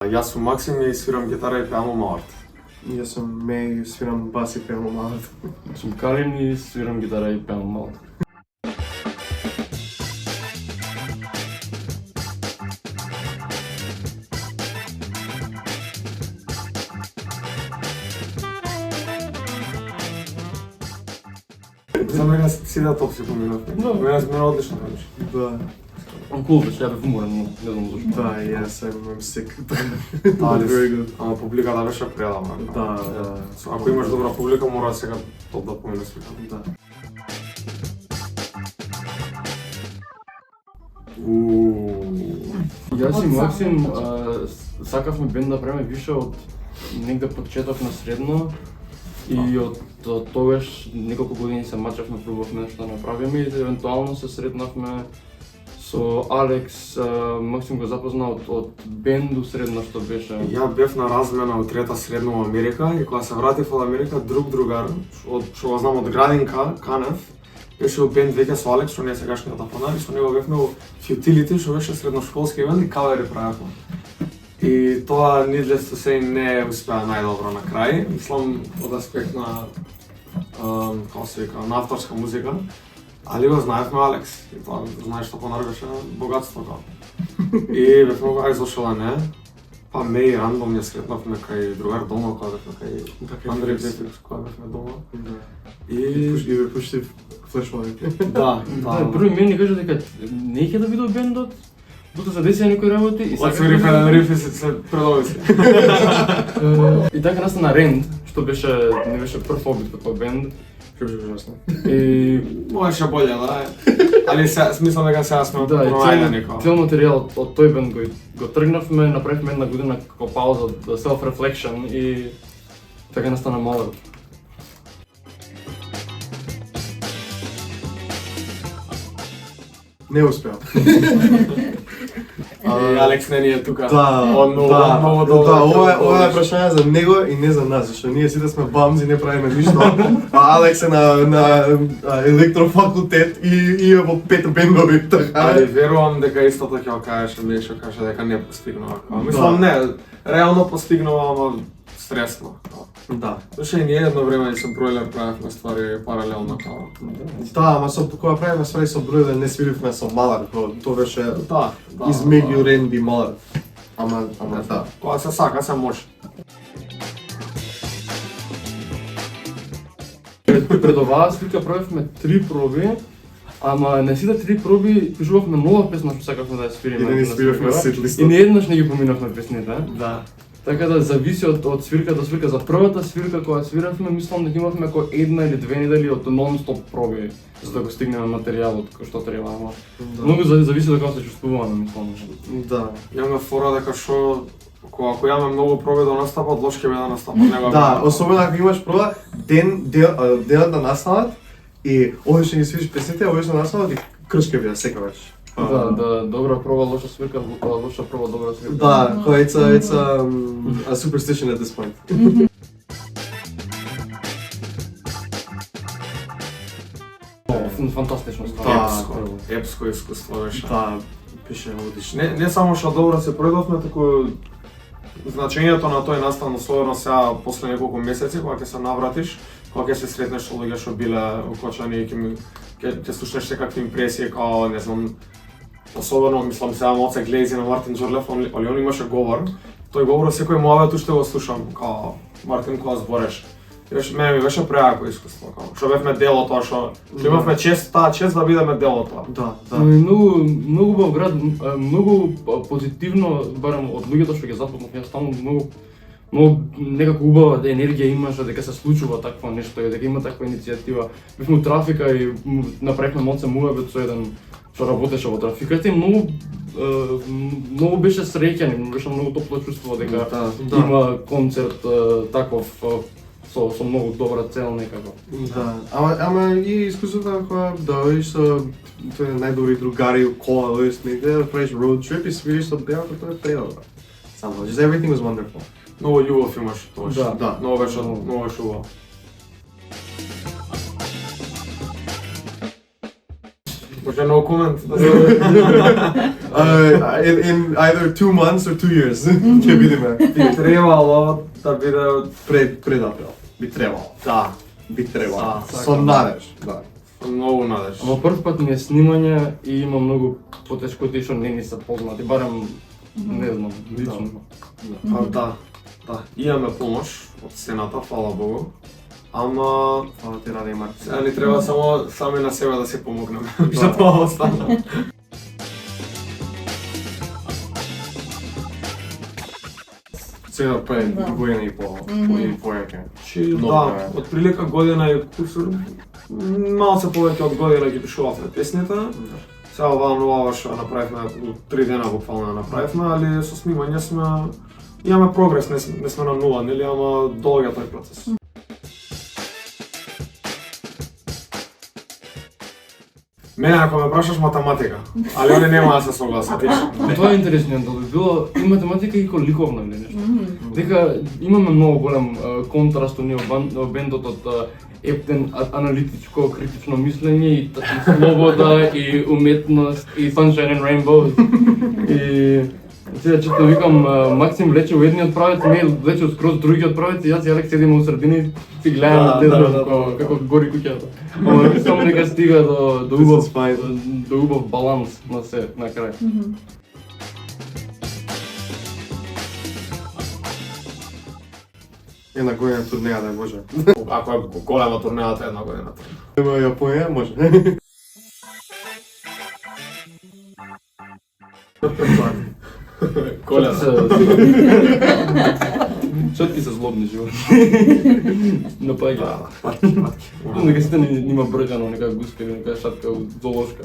Јас сум Максим и свирам гитара и пеам малард. Јас сум Меј и свирам бас и пеам малард. Сум Калин и свирам гитара и пеам малард. За мене сида топ си поминавме. Мене сме одлично беше. Да. Кул беше, ја бев уморен, но не знам зашто. Да, јас имам sick. Very good. Ама публиката беше предавна. Да. Ако имаш добра публика, мора сега топ да помине свика. Да. Јас и Максим сакавме бенд да правиме више од негде почеток на средно и од тогаш неколку години се мачавме, пробувавме нешто да направиме и евентуално се сретнавме со Алекс. Максим го запозна од бенду средно што беше. Ја бев на размена од трета средно во Америка и кога се вратив од Америка, друг другар, што го знам од Градин Канев, беше во бенд веќе со Алекс, што не е сегашниот апанар, и со него бевме во Futility, што беше средношколски бенд и кавери правевме. И тоа needless to say не успеа најдобро на крај, мислам од аспект на како се вика, на авторска музика. Али го знаевме Алекс, и тоа знаеш што понаргаше богатство тоа. И бевме го, ај зашо да не, па ме и рандом ја сретнавме кај другар дома, кога бевме кај Андреј Петрикс, кога бевме дома. И ве пуштив флешмобите. Да. Први мене кажа дека не ќе да види бендот, тука се десија некои работи и сака рифи се продолжи. И така настана Ренд, што не беше прв обид како бенд. Беше ужасно. И можеше боле, да. Али смислам дека сега сме пронајдени како. Цел материјал од тој бенд го тргнавме, направивме една година како пауза за self-reflection и така настана Малард. Не успеа. И Алекс не е тука. Да, ова е прашање за него и не за нас, зашто ние сите сме бамзи, не правиме ништо. А Алекс е на електрофакултет и е во 5 бендови, така. Али верувам дека истото ќе го кажеше, ми што каже дека не постигнува. Мислам не, реално постигнува, ама стресно. Да. Зашто и ние едно време со Бройлер правевме ствари паралелно како. Да, ама кога правиме ствари со Бройлер не свиривме со Малард, тоа беше измеѓу Ренд и Малард. Ама да. Кога се сака, се може. Пред оваа слика правевме 3 проби, ама на сите 3 проби пишувавме нова песна што сакавме да ја свириме. И да не свиривме сет листот. И нееднаш не ги поминавме песните. Да. Така да зависи од свирка до свирка. За првата свирка која свиравме, мислам дека имавме како 1 или 2 недели од нон-стоп проби за да го стигнеме материјалот кој што треба, ама многу зависи од како се чувствуваме, мислам. Да. Имаме фора дека што ако имаме многу проби до настапот, лош ќе биде настапот. Да, особено ако имаш проба денот на наставот и одиш да ги свириш песните, одиш на наставот и кршке биде секогаш. Да, добра проба, лоша свирка, лоша проба, добра свирка. Да, it's a superstition at this point. Фантастично ствар. Епско искуство беше. Да, беше одлично. Не само што добро се пројдовме, туку значењето на тој настан, особено сега после неколку месеци кога ќе се навратиш, кога ќе се сретнеш со луѓе што биле укочани и ќе слушнеш секакви импресии као, не знам, особено мислам сега Моце Глези на Мартин Џорлев, али он имаше говор. Тој говор секој муавет уште го слушам, као Мартин кога збореш. Мене ми беше преако искуство, као што бевме дел од тоа што имавме чест да бидеме дел од тоа. Да. Многу убав град, многу позитивно, барем од луѓето што ги запознав, јас таму многу некако убава енергија имаше дека се случува такво нешто и дека има таква иницијатива. Бевме у Трафика и направивме Моце муавет со еден што работеше во Трафиката и многу беше среќен, беше многу топло чувство дека има концерт таков со многу добра цел некако. Да, ама и искуството кога дојдеш со тој најдобри другари у кола, дојдеш негде да правиш road trip и свириш со бејата, тоа е предобро. Само, just everything was wonderful. Многу љубов имаш тоа. Да. Многу беше убаво. Може no comment. In either 2 months or 2 years. Ќе видиме. Би требало да биде Пред април. Би требало. да, Би требало. Са, Со надеж, да. многу надеж. Ама прв пат ми е снимање и има многу потешкоти што не ни се познати, барем не знам, лично. Да. Имаме помош од сцената, фала Богу. Ама Фала ти, Раде и Марк. сега ни треба само сами на себе да се помогнеме. Што тоа остана. Сега пред година и по, или појаќе. Чи Много да, е. од прилика година и кусур, малце повеќе од година ги пишувавме песните. Сега оваа нова што ја направивме, 3 дена буквално ја направивме, али со снимање сме имаме прогрес, не сме на нула, нели, ама долг е тој процес. Мене ако ме прашаш математика, али они нема да се согласат. Тоа е интересно, да би било и математика и ликовна или нешто. Дека имаме многу голем контраст у во бендот од ептен аналитичко критично мислење и слобода и уметност и Sunshine and Rainbow. И сега чето викам Максим влече у едниот правец, не влече скроз другиот правец и јас и Алекс седиме у средина и си гледаме како гори куќата. Ама мислам дека стига до убав баланс на се на крај. Една година турнеја да може. Ако е голема турнејата, една година турнеја. Има Јапонија, може. Колена. Сотки се злобни животи. Напаѓа. Да, патки. Нека сите нима бргано, нека гуска или нека шатка у зоолошка.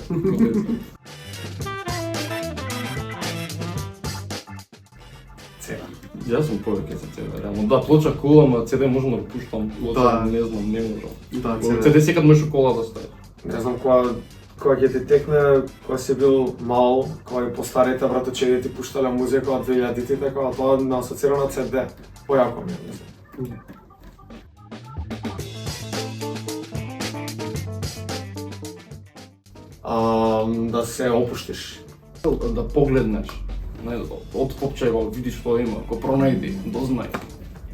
Цена. Јас сум повеќе за CD, реално. Да, плоча кола, ама CD можам да го пуштам. Плоча, Да. не знам, не можам. Да, CD секад може кола да стави. Не знам кога ќе ти текне, кога си бил мал, кога и постарите братучеди ти пуштале музика од 2000-тите, така тоа не асоцира на CD. Појако ми е, не знам. Да се опуштиш. Да погледнеш. Од попчајва, видиш што има, го пронајди, дознај.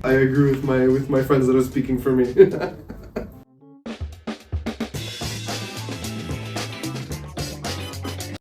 I agree with my friends that are speaking for me.